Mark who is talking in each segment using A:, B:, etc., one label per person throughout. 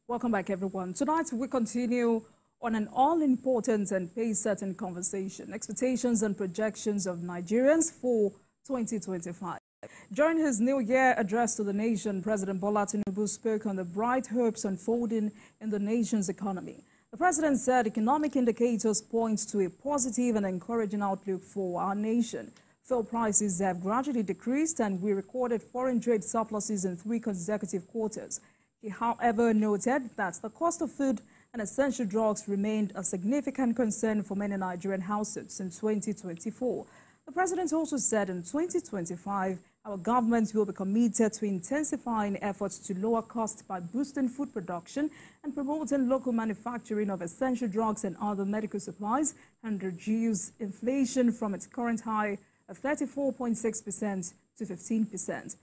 A: Welcome back, everyone. Tonight, we continue on an all-important and pace-setting conversation, expectations and projections of Nigerians for 2025. During his New Year address to the nation, President Bola Tinubu spoke on the bright hopes unfolding in the nation's economy. The president said economic indicators point to a positive and encouraging outlook for our nation. Fuel prices have gradually decreased, and we recorded foreign trade surpluses in 3 consecutive quarters. He, however, noted that the cost of food and essential drugs remained a significant concern for many Nigerian households in 2024. The president also said in 2025, our government will be committed to intensifying efforts to lower costs by boosting food production and promoting local manufacturing of essential drugs and other medical supplies, and reduce inflation from its current high of 34.6% to 15%.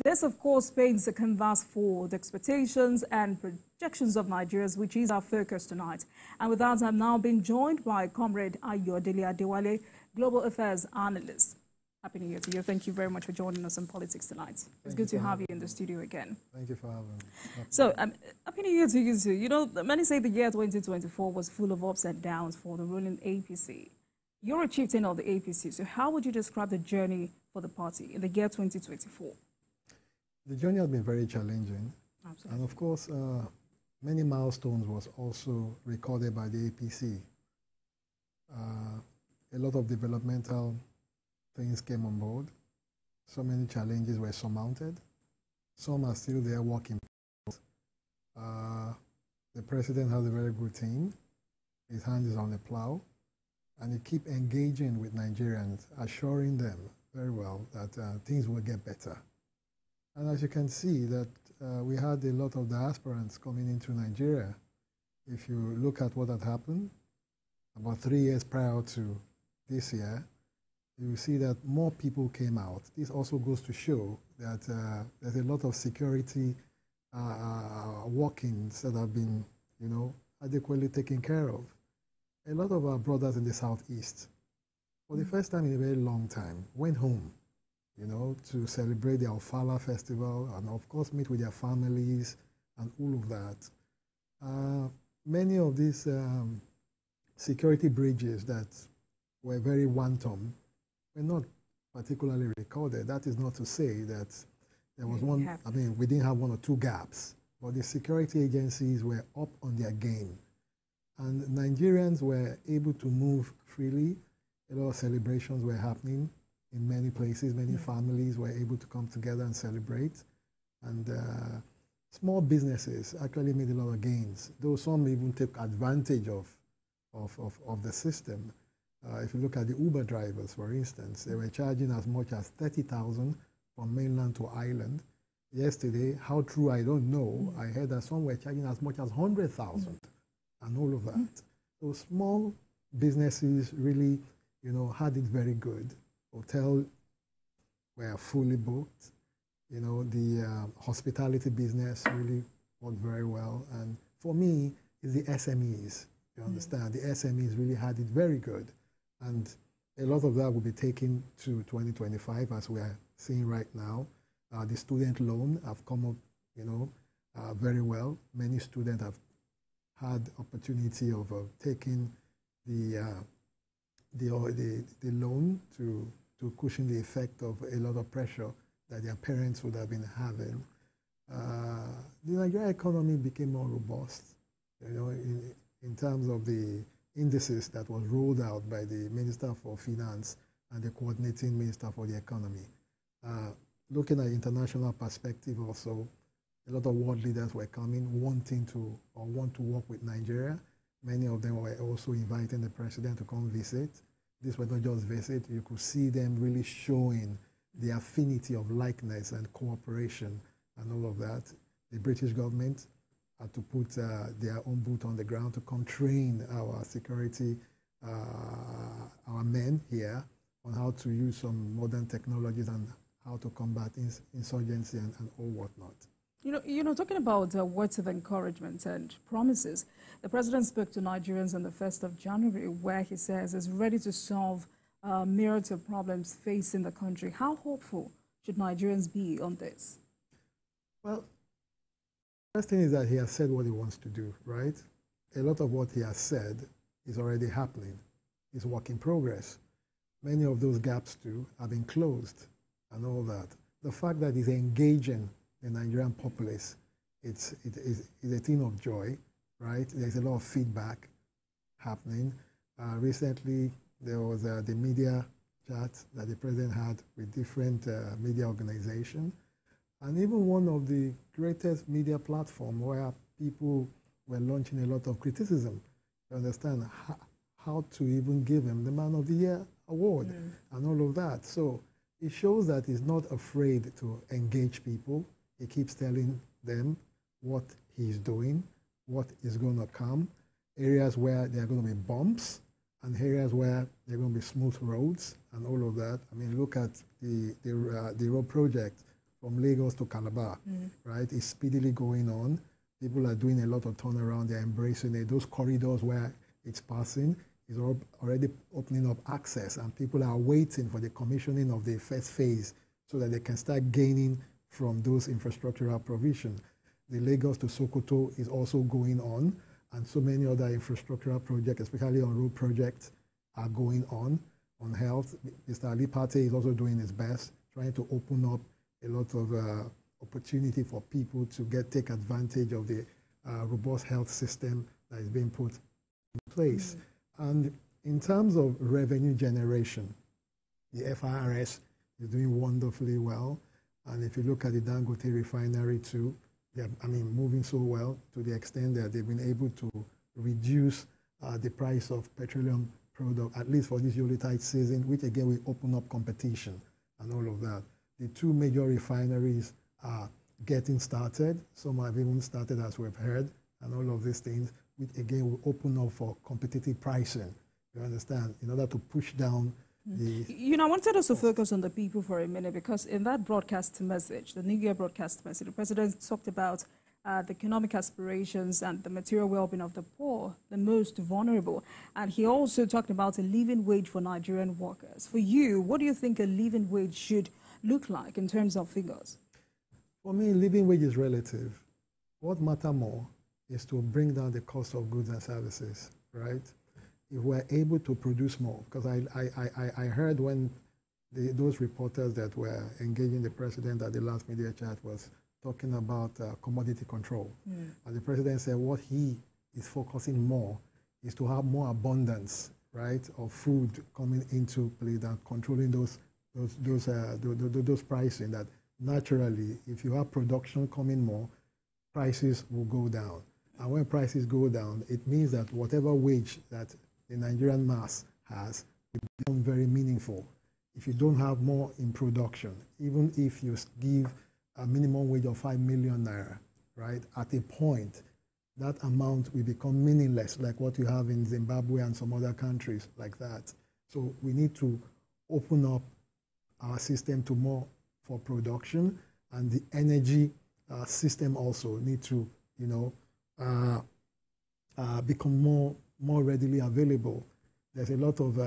A: This, of course, paints a canvas for the expectations and projections of Nigerians, which is our focus tonight. And with that, I'm now being joined by Comrade Ayodele Adewale, Global Affairs Analyst. Happy New Year to you. Thank you very much for joining us on Politics Tonight. It's good to have you in the studio again.
B: Thank you for having me.
A: So, Happy New Year to you too. You know, many say the year 2024 was full of ups and downs for the ruling APC. You're a chieftain of the APC, so how would you describe the journey for the party in the year 2024?
B: The journey has been very challenging.
A: Absolutely.
B: And of course, many milestones was also recorded by the APC. A lot of developmental things came on board. So many challenges were surmounted. Some are still there working. The president has a very good team. His hand is on the plow. And he keeps engaging with Nigerians, assuring them very well that things will get better. And as you can see, that we had a lot of diasporans coming into Nigeria. If you look at what had happened about 3 years prior to this year, you will see that more people came out. This also goes to show that there's a lot of security workings that have been, adequately taken care of. A lot of our brothers in the Southeast, for the first time in a very long time, went home, to celebrate the Alfala festival and, of course, meet with their families and all of that. Many of these security breaches that were very wanton were not particularly recorded. That is not to say that there was one, we didn't have 1 or 2 gaps, but the security agencies were up on their game. And Nigerians were able to move freely. A lot of celebrations were happening in many places. Many families were able to come together and celebrate. And small businesses actually made a lot of gains, though some even took advantage of the system. If you look at the Uber drivers, for instance, they were charging as much as 30,000 from mainland to island. Yesterday, how true, I don't know, I heard that some were charging as much as 100,000 and all of that. So small businesses really, had it very good. Hotels were fully booked. The hospitality business really worked very well. And for me, it's the SMEs. You understand? The SMEs really had it very good. And a lot of that will be taken to 2025, as we are seeing right now. The student loan have come up, very well. Many students have had opportunity of taking the loan to cushion the effect of a lot of pressure that their parents would have been having. The Nigerian economy became more robust, in terms of the indices that was rolled out by the Minister for Finance and the coordinating Minister for the Economy. Looking at international perspective also, a lot of world leaders were coming, want to work with Nigeria. Many of them were also inviting the president to come visit. This was not just visit, you could see them really showing the affinity of likeness and cooperation and all of that. The British government had to put their own boot on the ground to come train our security, our men here on how to use some modern technologies and how to combat insurgency and all whatnot.
A: Talking about words of encouragement and promises, the president spoke to Nigerians on the 1st of January, where he says he's ready to solve myriad of problems facing the country. How hopeful should Nigerians be on this?
B: Well, First thing is that he has said what he wants to do, right? A lot of what he has said is already happening. It's work in progress. Many of those gaps too have been closed and all that. The fact that he's engaging the Nigerian populace, it's a thing of joy, right? There's a lot of feedback happening. Recently, there was the media chat that the president had with different media organizations. And even one of the greatest media platforms where people were launching a lot of criticism to understand how to even give him the Man of the Year award and all of that. So it shows that he's not afraid to engage people. He keeps telling them what he's doing, what is going to come, areas where there are going to be bumps, and areas where there are going to be smooth roads and all of that. I mean, look at the road project from Lagos to Calabar, right? It's speedily going on. People are doing a lot of turnaround. They're embracing it. Those corridors where it's passing is already opening up access, and people are waiting for the commissioning of the first phase so that they can start gaining from those infrastructural provision. The Lagos to Sokoto is also going on, and so many other infrastructural projects, especially on road projects, are going on health. Mr. Ali Pate is also doing his best, trying to open up a lot of opportunity for people to take advantage of the robust health system that is being put in place. And in terms of revenue generation, the FIRS is doing wonderfully well. And if you look at the Dangote refinery too, they're moving so well to the extent that they've been able to reduce the price of petroleum product, at least for this Yuletide season, which again will open up competition and all of that. The two major refineries are getting started. Some have even started, as we've heard, and all of these things, which again will open up for competitive pricing, you understand, in order to push down the...
A: You know, I wanted us to focus on the people for a minute, because in that broadcast message, the New Year broadcast message, the president talked about the economic aspirations and the material well-being of the poor, the most vulnerable. And he also talked about a living wage for Nigerian workers. For you, what do you think a living wage should look like in terms of figures?
B: For me, living wage is relative. What matters more is to bring down the cost of goods and services, right? If we're able to produce more, because I heard when those reporters that were engaging the president at the last media chat was talking about commodity control. And the president said what he is focusing more is to have more abundance, right, of food coming into play than controlling those pricing. That naturally, if you have production coming more, prices will go down. And when prices go down, it means that whatever wage that the Nigerian mass has will become very meaningful. If you don't have more in production, even if you give a minimum wage of 5 million naira, right, at a point, that amount will become meaningless, like what you have in Zimbabwe and some other countries like that. So we need to open up our system to more for production, and the energy system also need to, become more readily available. There's a lot of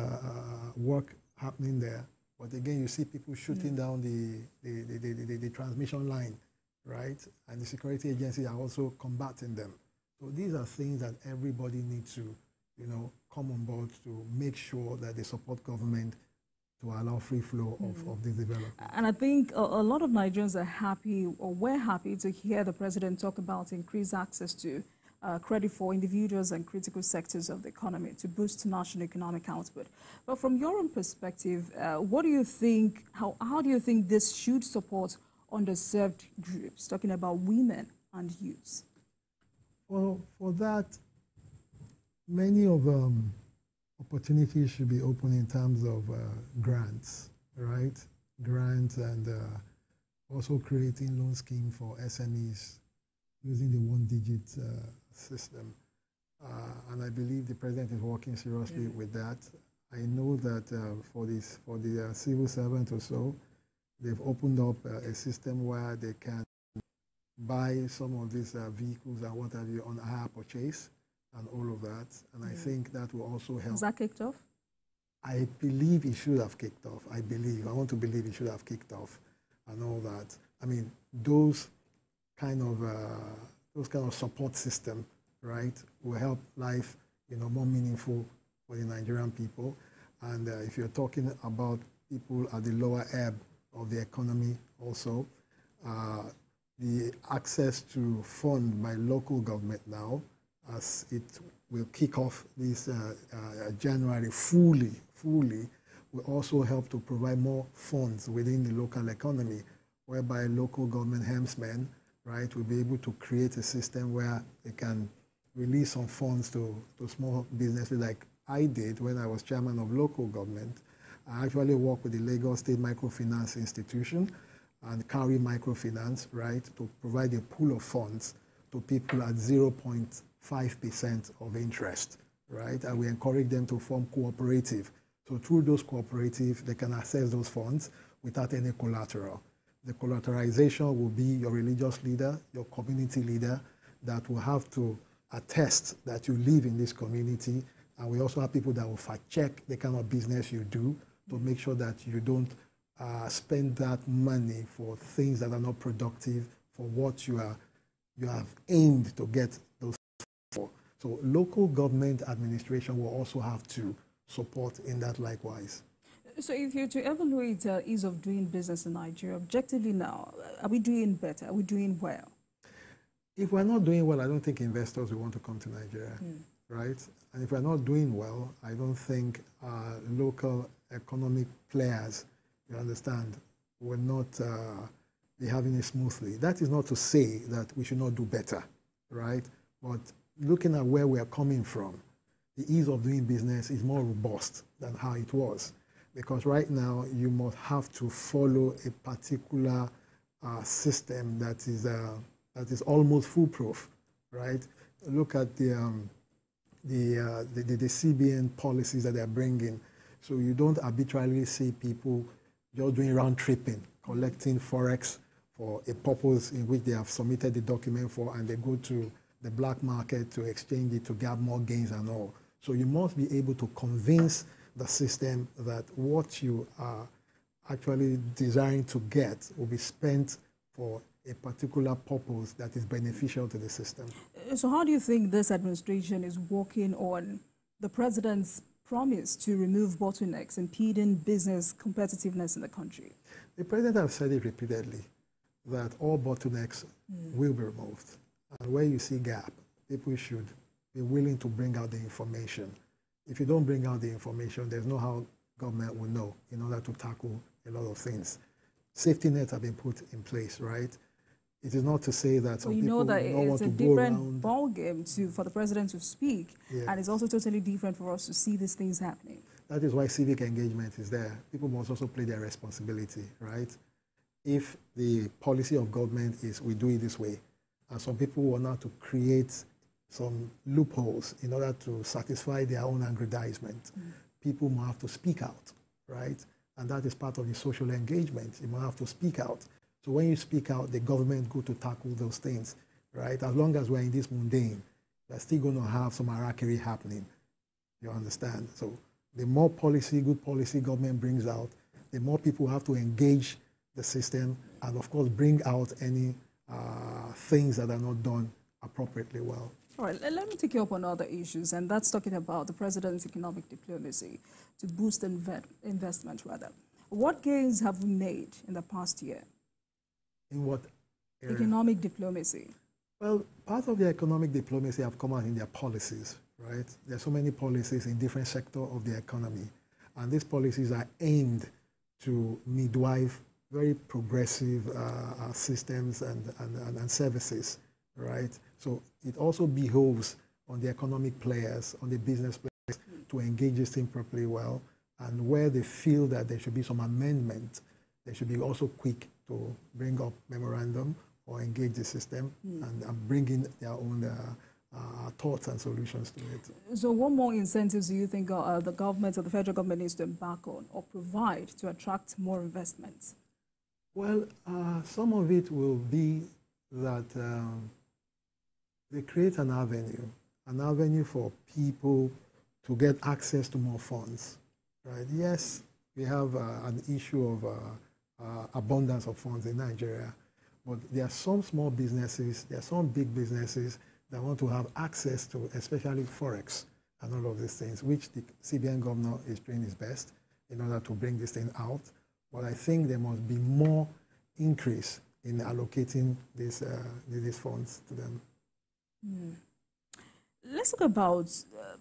B: work happening there, but again, you see people shooting down the transmission line, right? And the security agencies are also combating them. So these are things that everybody needs to, come on board to make sure that they support government to allow free flow of this development.
A: And I think a lot of Nigerians are happy, or were happy, to hear the president talk about increased access to credit for individuals and critical sectors of the economy to boost national economic output. But from your own perspective, what do you think, how do you think this should support underserved groups, talking about women and youths?
B: Well, for that, many of opportunities should be open in terms of grants, right? Grants, and also creating loan scheme for SMEs using the one-digit system. And I believe the president is working seriously with that. I know that for the civil servant or so, they've opened up a system where they can buy some of these vehicles and what have you on hire purchase and all of that. And I think that will also help.
A: Has that kicked off?
B: I believe it should have kicked off. I want to believe it should have kicked off and all that. I mean, those kind of those kind of support system, right, will help life, more meaningful for the Nigerian people. And if you're talking about people at the lower ebb of the economy also, the access to fund by local government now, as it will kick off this January fully, will also help to provide more funds within the local economy, whereby local government helmsmen, right, will be able to create a system where they can release some funds to small businesses like I did when I was chairman of local government. I actually worked with the Lagos State Microfinance Institution and carry microfinance, right, to provide a pool of funds to people at 0.5% of interest, right? And we encourage them to form cooperative. So through those cooperatives, they can access those funds without any collateral. The collateralization will be your religious leader, your community leader, that will have to attest that you live in this community. And we also have people that will fact check the kind of business you do to make sure that you don't spend that money for things that are not productive for what you have aimed to get those for. So local government administration will also have to support in that likewise.
A: So if you're to evaluate ease of doing business in Nigeria, objectively now, are we doing better? Are we doing well?
B: If we're not doing well, I don't think investors will want to come to Nigeria, right? And if we're not doing well, I don't think local economic players, you understand, will not be having it smoothly. That is not to say that we should not do better, right? But looking at where we are coming from, the ease of doing business is more robust than how it was. Because right now, you must have to follow a particular system that is almost foolproof, right? Look at the CBN policies that they're bringing. So you don't arbitrarily see people just doing round tripping, collecting forex for a purpose in which they have submitted the document for, and they go to the black market to exchange it to get more gains and all. So you must be able to convince the system that what you are actually desiring to get will be spent for a particular purpose that is beneficial to the system.
A: So how do you think this administration is working on the president's promise to remove bottlenecks impeding business competitiveness in the country?
B: The president has said it repeatedly that all bottlenecks will be removed. And where you see gap, people should be willing to bring out the information. If you don't bring out the information, there's no how government will know in order to tackle a lot of things. Safety nets have been put in place, right? It is not to say that some people
A: that
B: don't want to go around.
A: it's a different ballgame for the president to speak, and it's also totally different for us to see these things happening.
B: That is why civic engagement is there. People must also play their responsibility, right? If the policy of government is we do it this way, and some people want now to create some loopholes in order to satisfy their own aggrandizement, people must have to speak out, right? And that is part of the social engagement. You must have to speak out. So when you speak out, the government go to tackle those things, right? As long as we're in this mundane, we're still going to have some harakiri happening. You understand? So the more policy, good policy government brings out, the more people have to engage the system and, of course, bring out any things that are not done appropriately well.
A: All right, let me take you up on other issues, and that's talking about the president's economic diplomacy to boost investment, rather. What gains have we made in the past year?
B: In what area?
A: Economic diplomacy.
B: Well, part of the economic diplomacy have come out in their policies, right? There are so many policies in different sectors of the economy, and these policies are aimed to midwife very progressive systems and services, right? So it also behoves on the economic players, on the business players, to engage this thing properly well, and where they feel that there should be some amendment, they should be also quick to bring up memorandum or engage the system and bring in their own thoughts and solutions to it.
A: So what more incentives do you think the government or the federal government needs to embark on or provide to attract more investments?
B: Well, some of it will be that they create an avenue for people to get access to more funds, right? Yes, we have an issue of abundance of funds in Nigeria, But there are some small businesses, there are some big businesses that want to have access to, especially Forex and all of these things, which the CBN governor is doing his best in order to bring this thing out. But I think there must be more increase in allocating these funds to them.
A: Let's talk about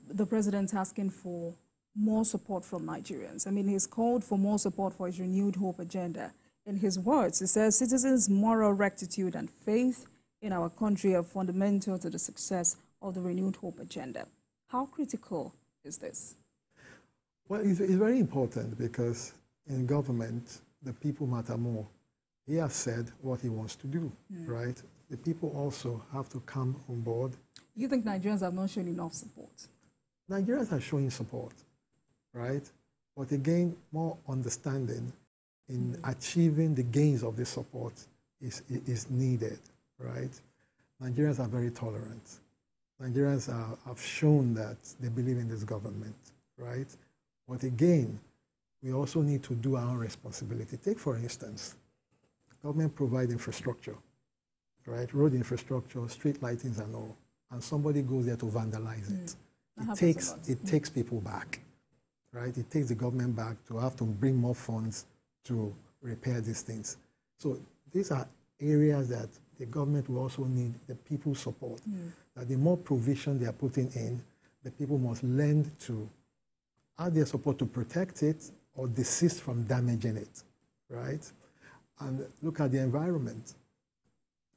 A: the president asking for more support from Nigerians. I mean, he's called for more support for his renewed hope agenda. In his words, he says citizens' moral rectitude and faith in our country are fundamental to the success of the renewed hope agenda. How critical is this?
B: Well, it's very important because in government, the people matter more. He has said what he wants to do, right? The people also have to come on board.
A: You think Nigerians have not shown enough support?
B: Nigerians are showing support, right? But again, more understanding in achieving the gains of this support is needed, right? Nigerians are very tolerant. Nigerians have shown that they believe in this government, right? But again, we also need to do our own responsibility. Take, for instance, government provide infrastructure, right? Road infrastructure, street lightings and all, and somebody goes there to vandalize it. It takes people back, right? It takes the government back to have to bring more funds to repair these things. So these are areas that the government will also need the people's support. That the more provision they are putting in, the people must lend to add their support to protect it or desist from damaging it, right? And look at the environment.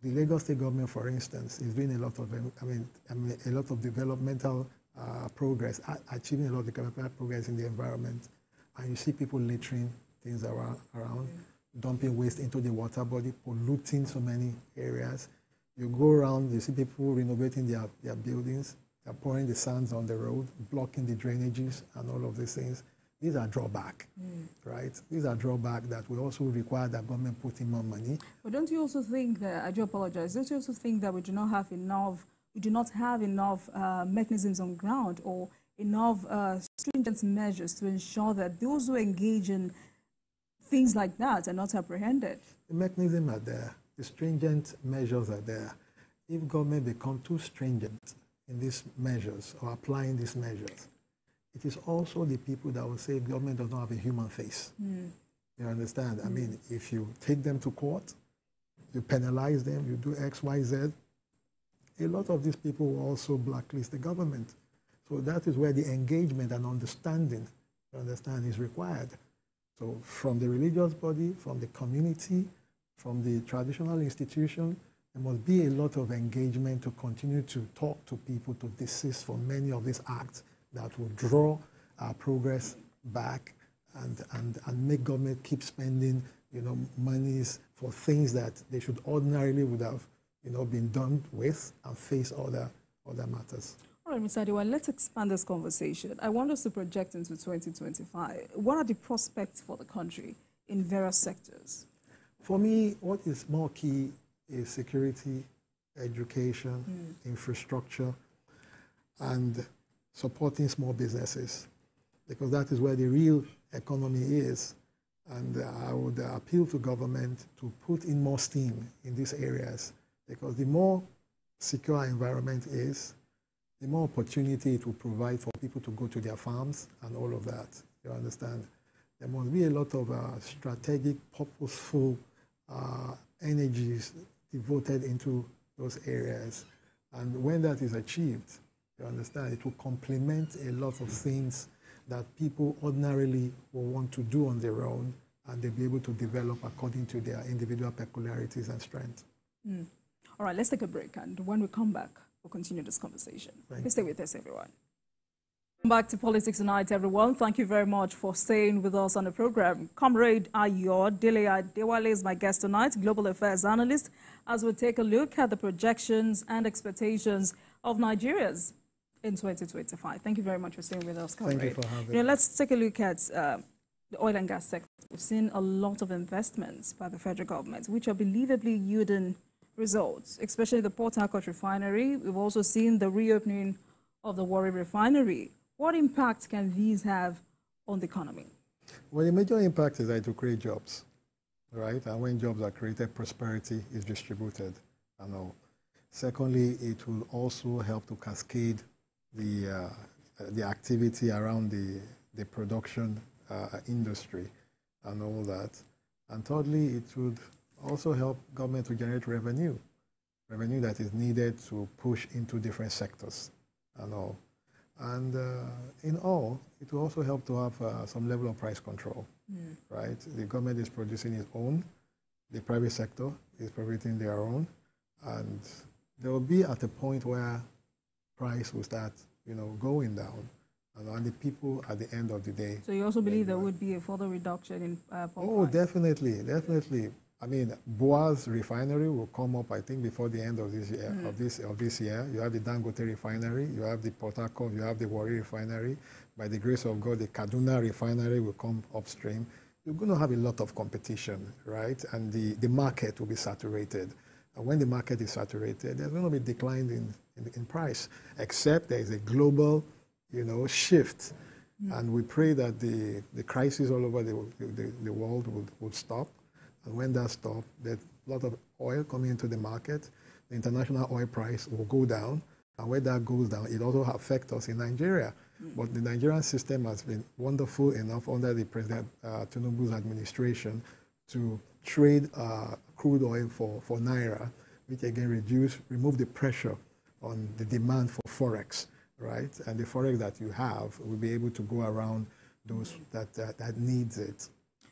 B: The Lagos State government, for instance, is doing a lot of, a lot of developmental progress, achieving a lot of developmental progress in the environment. And you see people littering things around, dumping waste into the water body, polluting so many areas. You go around, you see people renovating their buildings, they're pouring the sands on the road, blocking the drainages and all of these things. These are drawback, right? These are drawback that we also require that government put in more money.
A: But don't you also think that, I do apologize, don't you also think that we do not have enough mechanisms on ground or enough stringent measures to ensure that those who engage in things like that are not apprehended?
B: The mechanisms are there. The stringent measures are there. If government become too stringent in these measures or applying these measures, it is also the people that will say government does not have a human face. You understand? I mean, if you take them to court, you penalize them, you do X, Y, Z, a lot of these people will also blacklist the government. So that is where the engagement and understanding, you understand, is required. So from the religious body, from the community, from the traditional institution, there must be a lot of engagement to continue to talk to people to desist from many of these acts that will draw our progress back and make government keep spending, monies for things that they should ordinarily would have, been done with and face other matters.
A: All right, Mr. Adiwa, let's expand this conversation. I want us to project into 2025. What are the prospects for the country in various sectors?
B: For me, what is more key is security, education, infrastructure, and supporting small businesses, because that is where the real economy is. And I would appeal to government to put in more steam in these areas, because the more secure our environment is, the more opportunity it will provide for people to go to their farms and all of that. You understand? There must be a lot of strategic, purposeful energies devoted into those areas. And when that is achieved, you understand, it will complement a lot of things that people ordinarily will want to do on their own, and they'll be able to develop according to their individual peculiarities and strengths.
A: All right, let's take a break, and when we come back, we'll continue this conversation. Please stay with us, everyone. Welcome back to Politics Tonight, everyone. Thank you very much for staying with us on the program. Comrade Ayo Dele Adewale is my guest tonight, Global Affairs Analyst, as we take a look at the projections and expectations of Nigerians in 2025. Thank you very much for staying with us, Comrade.
B: Thank you for having me.
A: Let's take a look at the oil and gas sector. We've seen a lot of investments by the federal government, which are believably yielding results, especially the Port Harcourt refinery. We've also seen the reopening of the Warri refinery. What impact can these have on the economy?
B: Well, the major impact is that it will create jobs, right? And when jobs are created, prosperity is distributed and all. Secondly, it will also help to cascade the activity around the production industry and all that. And thirdly, it would also help government to generate revenue that is needed to push into different sectors and all. And in all, it will also help to have some level of price control, right? The government is producing its own, the private sector is producing their own, and there will be at a point where price will start, going down, and the people at the end of the day.
A: So you also believe there would be a further reduction in pump
B: Oh,
A: price?
B: definitely, definitely. I mean, Boaz refinery will come up, I think, before the end of this year. Of this year, you have the Dangote refinery, you have the Port Harcourt, you have the Warri refinery. By the grace of God, the Kaduna refinery will come upstream. You're going to have a lot of competition, right? And the market will be saturated. And when the market is saturated, there's going to be decline in price, except there is a global, shift. And we pray that the crisis all over the world would stop. And when that stops, there's a lot of oil coming into the market. The international oil price will go down. And when that goes down, it also affects us in Nigeria. But the Nigerian system has been wonderful enough under the President Tinubu's administration to trade crude oil for Naira, which again remove the pressure on the demand for Forex, right? And the Forex that you have will be able to go around those that needs it.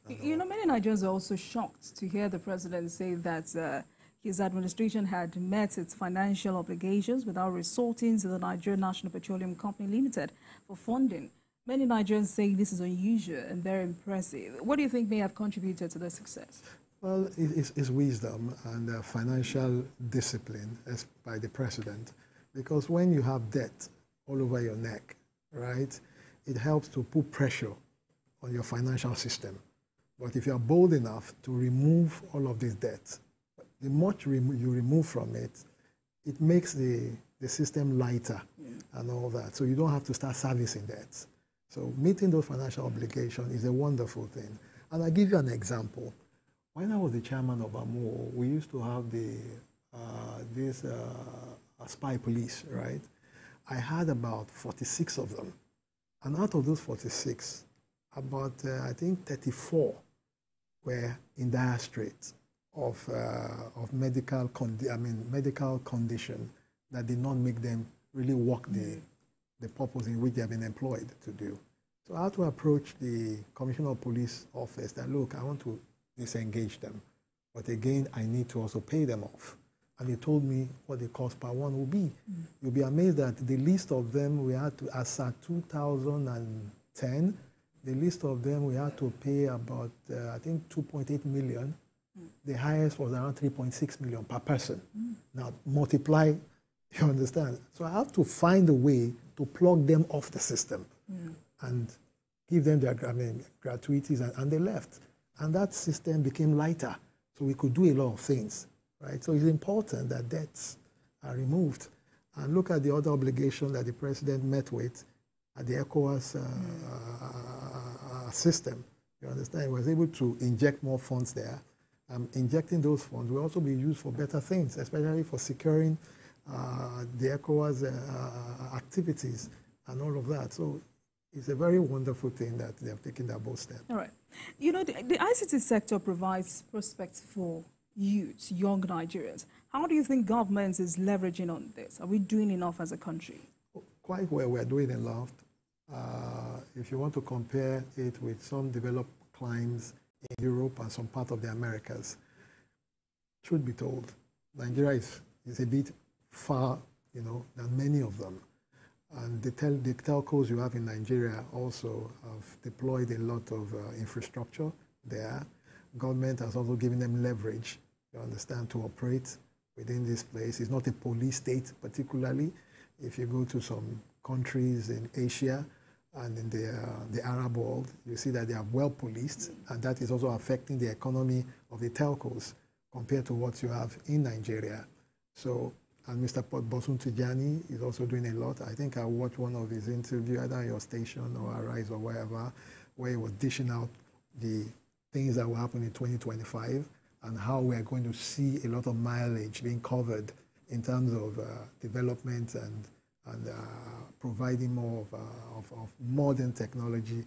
A: Many Nigerians are also shocked to hear the president say that his administration had met its financial obligations without resorting to the Nigerian National Petroleum Company Limited for funding. Many Nigerians say this is unusual and very impressive. What do you think may have contributed to the success?
B: Well, it's wisdom and financial discipline by the president. Because when you have debt all over your neck, right, it helps to put pressure on your financial system. But if you are bold enough to remove all of this debt, the more you remove from it, it makes the system lighter and all that. So you don't have to start servicing debts. So meeting those financial obligations is a wonderful thing. And I'll give you an example. When I was the chairman of AMO, we used to have this spy police, right? I had about 46 of them. And out of those 46, about, I think, 34 were in dire straits of medical condition that did not make them really work the purpose in which they have been employed to do. So I had to approach the Commissioner of Police office that, look, I want to disengage them. But again, I need to also pay them off. And he told me what the cost per one will be. You'll be amazed that the list of them we had to, as at 2010, the list of them we had to pay about, I think, 2.8 million. The highest was around 3.6 million per person. Now, multiply, you understand? So I have to find a way to plug them off the system and give them their gratuities, and they left. And that system became lighter, so we could do a lot of things, right? So it's important that debts are removed. And look at the other obligation that the president met with at the ECOWAS system. You understand? He was able to inject more funds there. Injecting those funds will also be used for better things, especially for securing the ECOWAS activities and all of that. So it's a very wonderful thing that they have taken that bold step.
A: All right. The ICT sector provides prospects for youth, young Nigerians. How do you think government is leveraging on this? Are we doing enough as a country?
B: Quite well, we're doing a lot. If you want to compare it with some developed climes in Europe and some part of the Americas, truth be told, Nigeria is a bit far, than many of them. And the telcos you have in Nigeria also have deployed a lot of infrastructure there. Government has also given them leverage, you understand, to operate within this place. It's not a police state particularly. If you go to some countries in Asia and in the Arab world, you see that they are well policed, and that is also affecting the economy of the telcos compared to what you have in Nigeria. So, and Mr. Bosun Tijani is also doing a lot. I think I watched one of his interviews, either on your station or Arise or wherever, where he was dishing out the things that will happen in 2025 and how we are going to see a lot of mileage being covered in terms of development and providing more of modern technology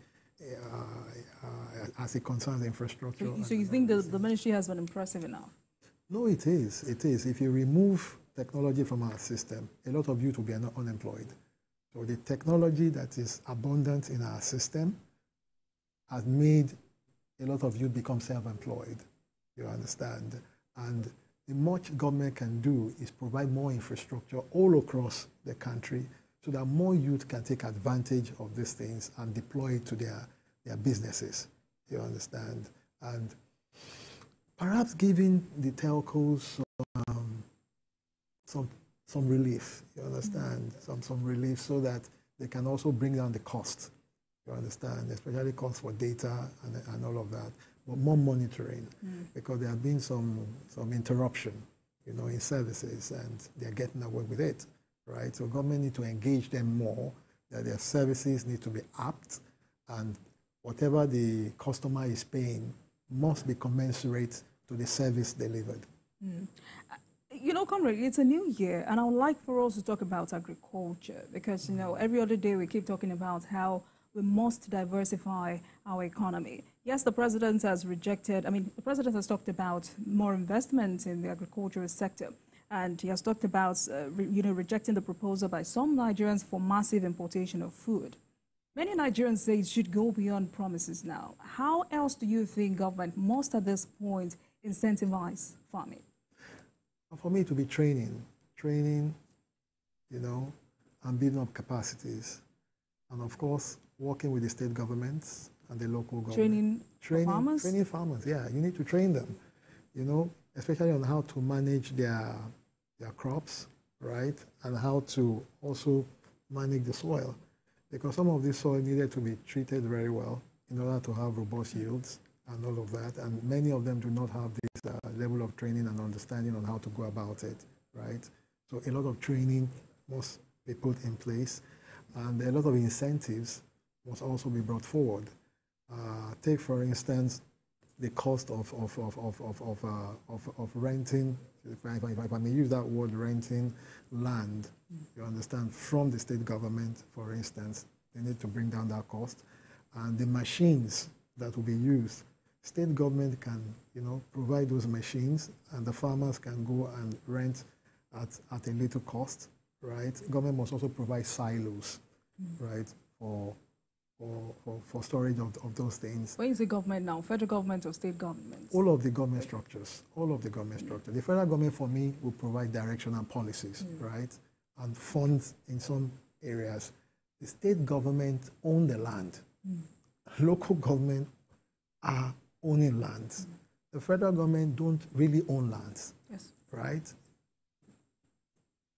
B: as it concerns infrastructure.
A: So you think the ministry has been impressive enough?
B: No, it is. It is. If you remove technology from our system, a lot of youth will be unemployed. So the technology that is abundant in our system has made a lot of youth become self-employed, you understand? And the much government can do is provide more infrastructure all across the country so that more youth can take advantage of these things and deploy it to their businesses, you understand? And perhaps giving the telcos some relief, you understand? Some relief so that they can also bring down the cost, you understand? Especially costs for data and all of that. But more monitoring, because there have been some interruption, you know, in services, and they're getting away with it, right? So government need to engage them more, that their services need to be apt, and whatever the customer is paying must be commensurate to the service delivered.
A: You know, comrade, it's a new year, and I would like for us to talk about agriculture, because, you know, every other day we keep talking about how we must diversify our economy. Yes, the president has rejected, the president has talked about more investment in the agricultural sector, and he has talked about, rejecting the proposal by some Nigerians for massive importation of food. Many Nigerians say it should go beyond promises now. How else do you think government must, at this point, incentivize farming?
B: For me, to be training, you know, and building up capacities. And of course, working with the state governments and the local government.
A: Training farmers?
B: Training farmers, yeah. You need to train them, you know, especially on how to manage their crops, right? And how to also manage the soil. Because some of this soil needed to be treated very well in order to have robust yields and all of that. And many of them do not have this level of training and understanding on how to go about it, right? So a lot of training must be put in place, and a lot of incentives must also be brought forward. Take, for instance, the cost of renting, if I may use that word, renting land, you understand, from the state government, for instance. They need to bring down that cost. And the machines that will be used, state government can, you know, provide those machines, and the farmers can go and rent at a little cost, right? Government must also provide silos, right, for storage of those things.
A: Where is the government now? Federal government or state government?
B: All of the government structures. All of the government structures. The federal government, for me, will provide direction and policies, right, and funds in some areas. The state government own the land. Local government are owning lands. The federal government don't really own lands, right?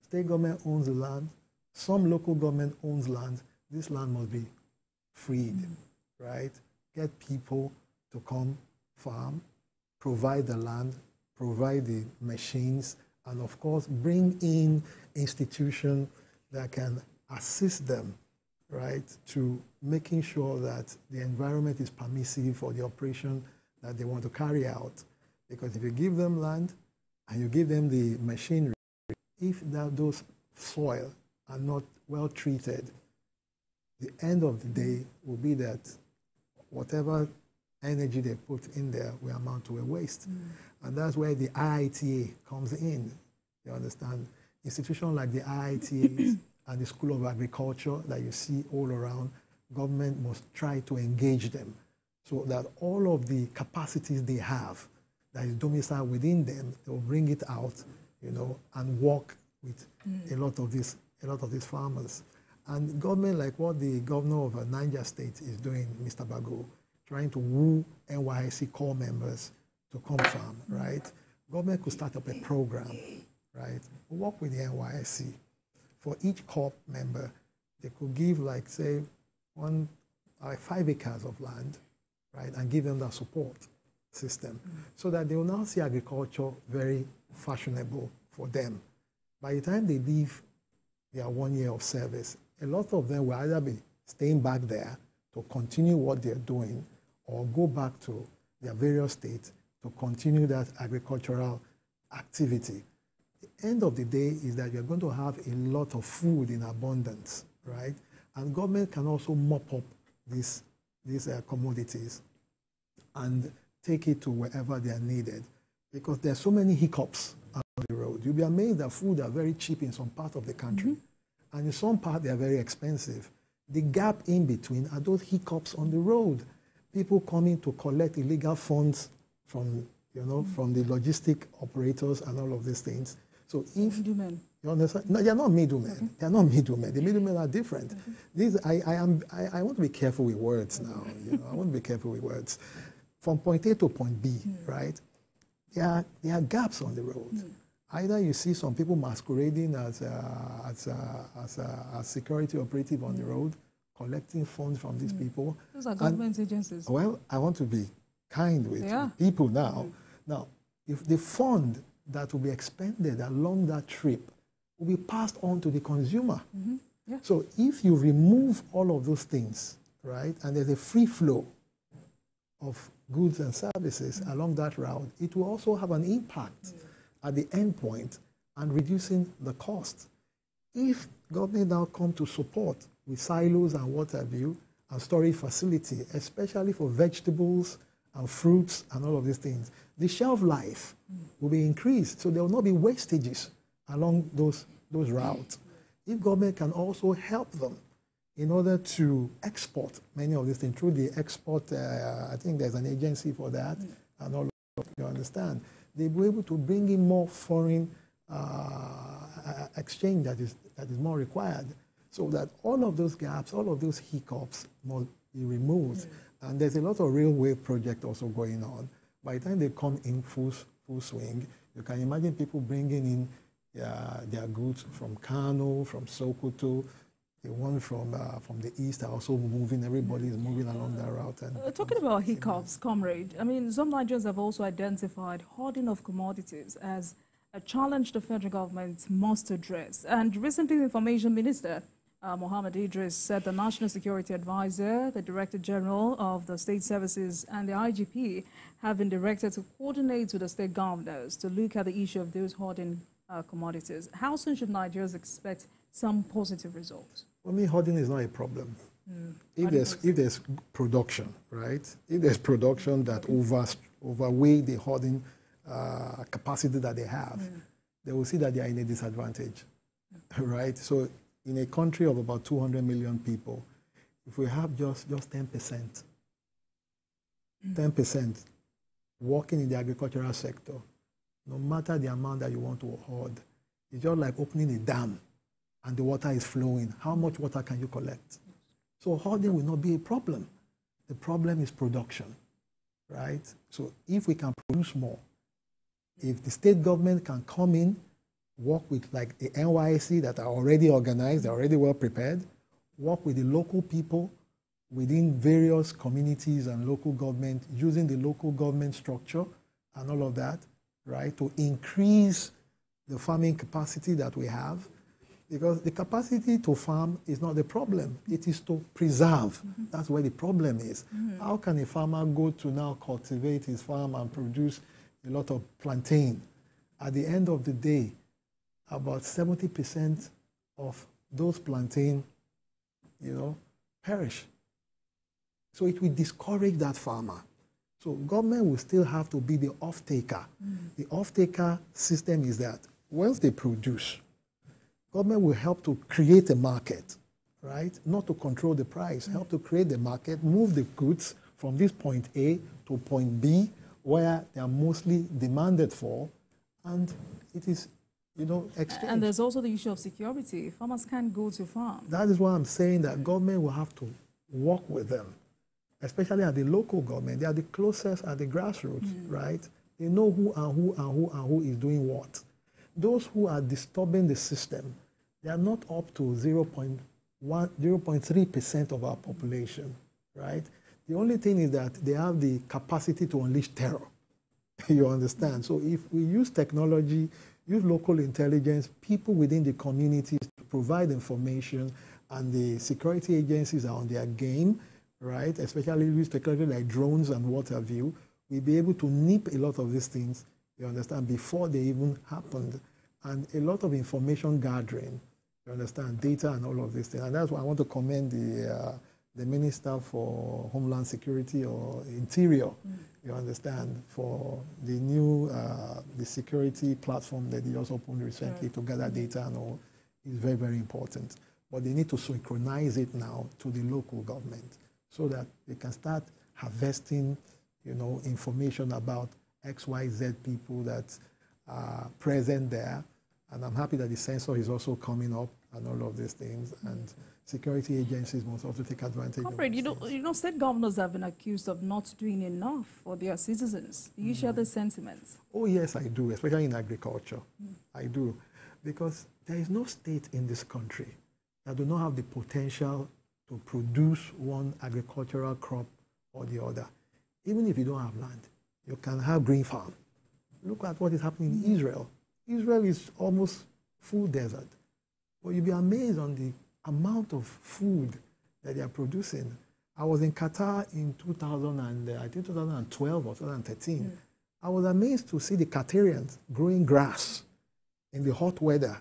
B: State government owns the land. Some local government owns land. This land must be freed, right? Get people to come farm, provide the land, provide the machines, and of course bring in institutions that can assist them, right, to making sure that the environment is permissive for the operation that they want to carry out. Because if you give them land and you give them the machinery, if those soil are not well treated, the end of the day will be that whatever energy they put in there will amount to a waste. And that's where the IITA comes in, you understand? Institutions like the IITA and the School of Agriculture that you see all around, government must try to engage them so that all of the capacities they have that is domiciled within them, they'll bring it out, you know, and work with a lot of these farmers. And government, like what the governor of Niger State is doing, Mr. Bago, trying to woo NYSC core members to come farm, right? Government could start up a program, right? Work with the NYSC. For each core member, they could give, like, say, 5 acres of land, right, and give them that support system so that they will now see agriculture very fashionable for them. By the time they leave their 1 year of service, a lot of them will either be staying back there to continue what they're doing or go back to their various states to continue that agricultural activity. The end of the day is that you're going to have a lot of food in abundance, right? And government can also mop up these commodities and take it to wherever they are needed, because there's so many hiccups on the road. You'll be amazed that food are very cheap in some part of the country, and in some part they are very expensive. The gap in between are those hiccups on the road. People coming to collect illegal funds from, from the logistic operators and all of these things. So if
A: middlemen.
B: You understand? No, they're not middlemen. Okay. They're not middlemen. The middlemen are different. These, I want to be careful with words now. I want to be careful with words. From point A to point B, right? There are gaps on the road. Either you see some people masquerading as security operative on the road, collecting funds from these people.
A: Those are government agencies.
B: Well, I want to be kind with people now. Now, if the fund that will be expended along that trip will be passed on to the consumer. So if you remove all of those things, right, and there's a free flow of goods and services along that route, it will also have an impact at the end point and reducing the cost. If government now come to support with silos and what have you, and storage facility, especially for vegetables and fruits and all of these things, the shelf life will be increased, so there will not be wastages along those routes. If government can also help them in order to export many of these things through the export, I think there's an agency for that, and all of that, you understand, they'll be able to bring in more foreign exchange that is more required, so that all of those gaps, all of those hiccups must be removed. And there's a lot of railway project also going on. By the time they come in full swing, you can imagine people bringing in their goods from Kano, from Sokoto. The one from the east are also moving. Everybody is moving along that route. And
A: talking about hiccups, comrade, I mean, some Nigerians have also identified hoarding of commodities as a challenge the federal government must address. And recently, the Information Minister, Mohammed Idris, said the National Security Advisor, the Director General of the State Services, and the IGP have been directed to coordinate with the state governors to look at the issue of those hoarding commodities. How soon should Nigerians expect some positive results?
B: For me, hoarding is not a problem. If there's production, right? If there's production that overweigh the hoarding capacity that they have, they will see that they are in a disadvantage, right? So in a country of about 200 million people, if we have just 10%, 10% working in the agricultural sector, no matter the amount that you want to hoard, it's just like opening a dam and the water is flowing. How much water can you collect? So hoarding will not be a problem. The problem is production, right? So if we can produce more, if the state government can come in, work with like the NYSC that are already organized, they're already well prepared, work with the local people within various communities and local government, using the local government structure and all of that, right, to increase the farming capacity that we have. Because the capacity to farm is not the problem, it is to preserve. That's where the problem is. How can a farmer go to now cultivate his farm and produce a lot of plantain? At the end of the day, about 70% of those plantain, perish. So it will discourage that farmer. So government will still have to be the off-taker. The off-taker system is that once they produce, government will help to create a market, right? Not to control the price, help to create the market, move the goods from this point A to point B, where they are mostly demanded for, and it is, exchange.
A: And there's also the issue of security. Farmers can't go to farm.
B: That is why I'm saying that government will have to work with them, especially at the local government. They are the closest at the grassroots, right? They know who is doing what. Those who are disturbing the system, they are not up to 0.3% of our population, right? The only thing is that they have the capacity to unleash terror. You understand? So if we use technology, use local intelligence, people within the communities to provide information, and the security agencies are on their game, right? Especially use technology like drones and what have you, we'll be able to nip a lot of these things, you understand, before they even happened. And a lot of information gathering, you understand, data and all of these things. And that's why I want to commend the Minister for Homeland Security or Interior, you understand, for the new the security platform that he just opened recently to gather data and all. Is very, very important. But they need to synchronize it now to the local government so that they can start harvesting, you know, information about XYZ people that are present there. And I'm happy that the census is also coming up and all of these things. And security agencies must also take advantage
A: Comrade,
B: of these
A: you know, state governors have been accused of not doing enough for their citizens. Do you share the sentiments?
B: Oh, yes, I do, especially in agriculture. I do. Because there is no state in this country that do not have the potential to produce one agricultural crop or the other. Even if you don't have land, you can have green farm. Look at what is happening in Israel. Israel is almost full desert. But you'll be amazed on the amount of food that they are producing. I was in Qatar in 2012 or 2013. I was amazed to see the Qatarians growing grass in the hot weather,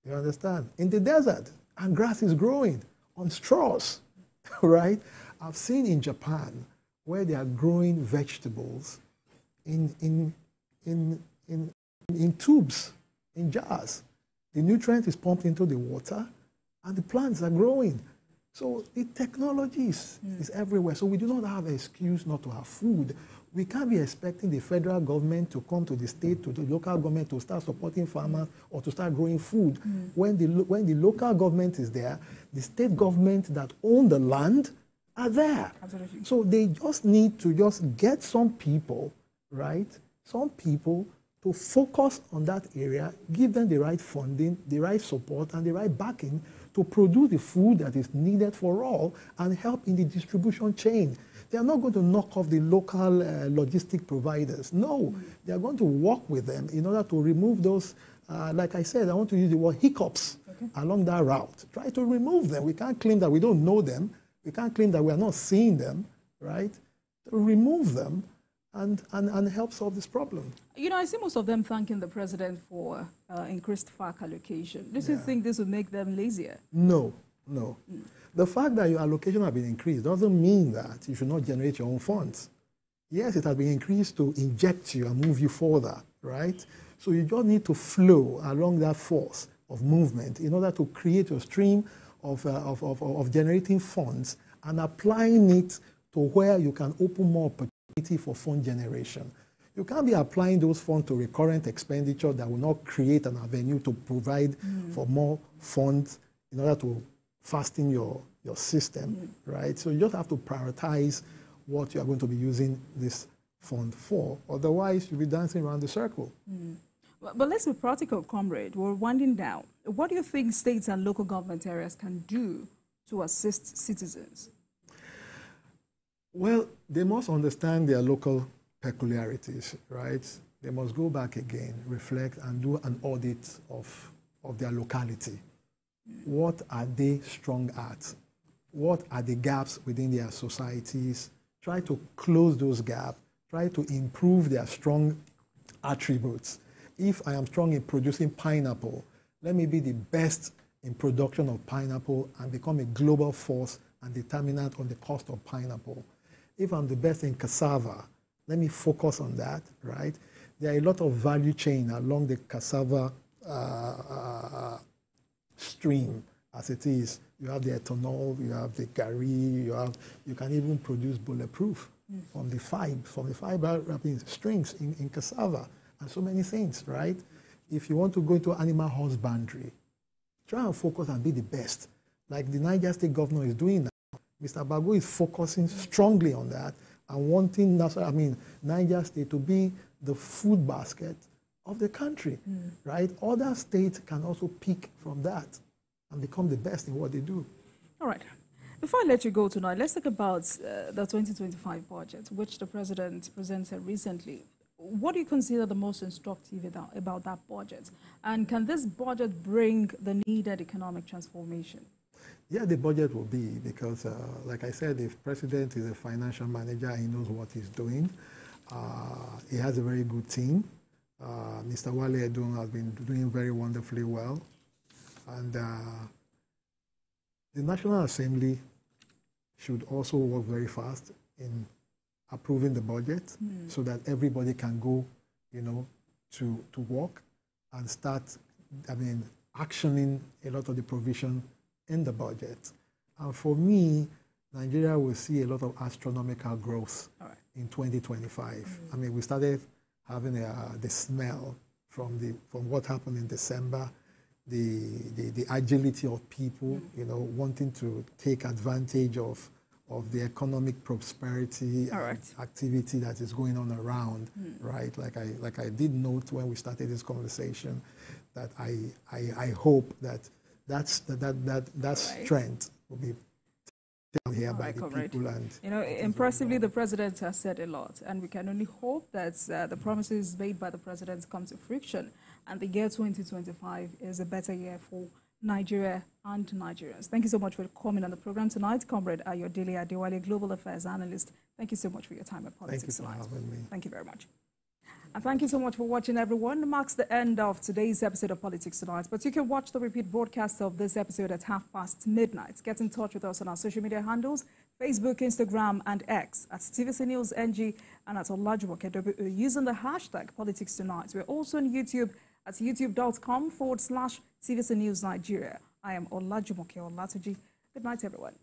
B: you understand, in the desert, and grass is growing on straws, right? I've seen in Japan where they are growing vegetables in tubes, in jars. The nutrient is pumped into the water, and the plants are growing. So the technology is everywhere. So we do not have an excuse not to have food. We can't be expecting the federal government to come to the state, to the local government to start supporting farmers or to start growing food. When the local government is there, the state government that own the land are there.
A: Absolutely.
B: So they just need to just get some people, right? Some people to focus on that area, give them the right funding, the right support, and the right backing to produce the food that is needed for all and help in the distribution chain. They are not going to knock off the local logistic providers. No, they are going to work with them in order to remove those, like I said, I want to use the word hiccups along that route. Try to remove them. We can't claim that we don't know them. We can't claim that we are not seeing them, right? Remove them and help solve this problem.
A: You know, I see most of them thanking the president for increased FARC allocation. Do you think this would make them lazier?
B: No, no. The fact that your allocation has been increased doesn't mean that you should not generate your own funds. Yes, it has been increased to inject you and move you further, right? So you just need to flow along that force of movement in order to create a stream of generating funds and applying it to where you can open more opportunity for fund generation. You can't be applying those funds to recurrent expenditure that will not create an avenue to provide for more funds in order to fasten your system, right? So you just have to prioritize what you are going to be using this fund for. Otherwise, you'll be dancing around the circle.
A: But let's be practical, comrade. We're winding down. What do you think states and local government areas can do to assist citizens?
B: Well, they must understand their local peculiarities, right? They must go back again, reflect, and do an audit of their locality. What are they strong at? What are the gaps within their societies? Try to close those gaps. Try to improve their strong attributes. If I am strong in producing pineapple, let me be the best in production of pineapple and become a global force and determinant on the cost of pineapple. If I'm the best in cassava, let me focus on that, right? There are a lot of value chain along the cassava stream as it is. You have the ethanol, you have the gari, you can even produce bulletproof from the fiber wrapping strings in cassava and so many things, right? If you want to go into animal husbandry, try and focus and be the best. Like the Niger State governor is doing now. Mr. Bago is focusing strongly on that and wanting Niger State to be the food basket of the country, right? Other states can also pick from that and become the best in what they do.
A: All right. Before I let you go tonight, let's talk about the 2025 budget, which the president presented recently. What do you consider the most instructive about that budget? And can this budget bring the needed economic transformation?
B: Yeah, the budget will be because, like I said, the president is a financial manager. He knows what he's doing. He has a very good team. Mr. Wale Edun has been doing very wonderfully well. And the National Assembly should also work very fast in approving the budget so that everybody can go, you know, to work and start, actioning a lot of the provision in the budget. And for me, Nigeria will see a lot of astronomical growth in 2025. I mean, we started having the smell from what happened in December, the agility of people, you know, wanting to take advantage of the economic prosperity and activity that is going on around, right? Like I did note when we started this conversation, that I hope that strength will be taken here by the people. And
A: you know, impressively, the president has said a lot, and we can only hope that the promises made by the president come to fruition, and the year 2025 is a better year for Nigeria and Nigerians. Thank you so much for coming on the program tonight, Comrade Ayodele Adewale, Global Affairs Analyst. Thank you so much for your time at Politics Tonight.
B: Thank you for having me.
A: Thank you very much. And thank you so much for watching, everyone. It marks the end of today's episode of Politics Tonight, but you can watch the repeat broadcast of this episode at midnight. Get in touch with us on our social media handles, Facebook, Instagram, and X at TVC News NG and at Olajumoke using the hashtag Politics Tonight. We're also on YouTube at youtube.com/TVC News Nigeria. I am Olajumoke Olatuji. Good night, everyone.